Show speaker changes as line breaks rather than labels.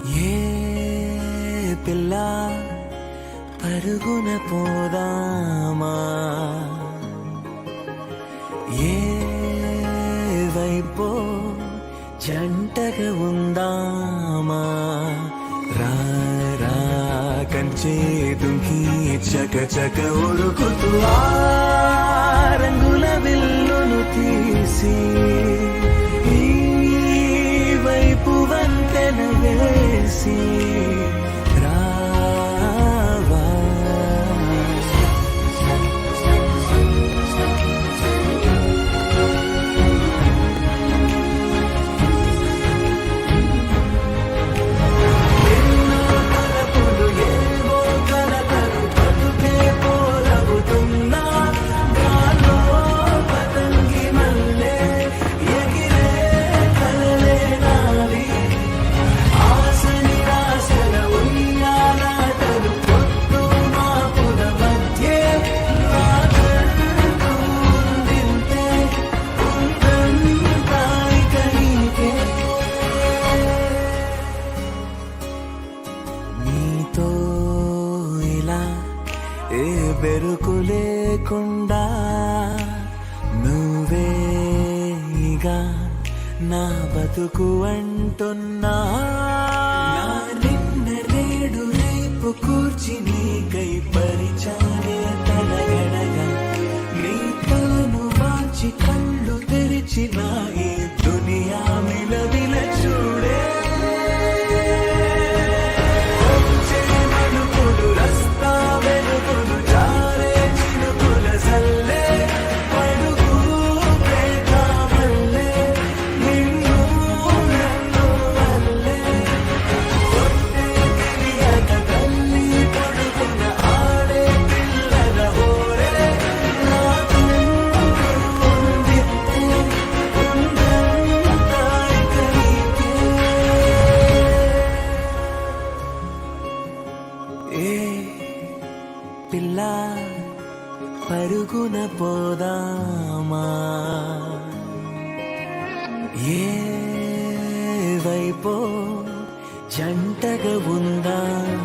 ఏ పిల్ల పరుగున పోదామా, ఏ వైపో జంటగా ఉందామా, రా రా కంచే దుంకి చక చక ఉరుకుతూ ఆ రంగుల విల్లును తీసి ఈ వైపు వంతెన వేసి రావా. ఎన్నో తలపులు ఏవో కలతలు బతుకే పోలవుతున్నా గాల్లో పతంగి మల్లె ఎగిరే కలలే నావి. ఆశ నిరాశల ఉయ్యాలాటలు పొద్దు మాపుల మధ్యే నాకంటూ ఉందింతే ఉందంతా ఇక నీకే. నీతో ఇలా ఏ బెరుకు లేకుండా నువ్వేగా నా బతుకు అంటున్నా. నా నిన్న నేడు రేపు కూర్చి నీకై పరిచానే తలగడగా నీ తలను వాచి కళ్ళు తెరిచిన ఈ దునియా మిలవిల చూడే. వచ్చే మలుపులు రస్తా వెలుగులు జారే చినుకుల సల్లే పడుగు ప్రేమల్లే నిన్ను నన్ను వల్లే. కొట్టే తెలియక తల్లి పడుకున్న ఆడే పిల్లల హోరే నాకుంటూ ఉందింతే ఉందంతా ఇక నీకే. ఏ పిల్ల పరుగున పోదామా, ఏ వైపో జంటగా ఉందామా.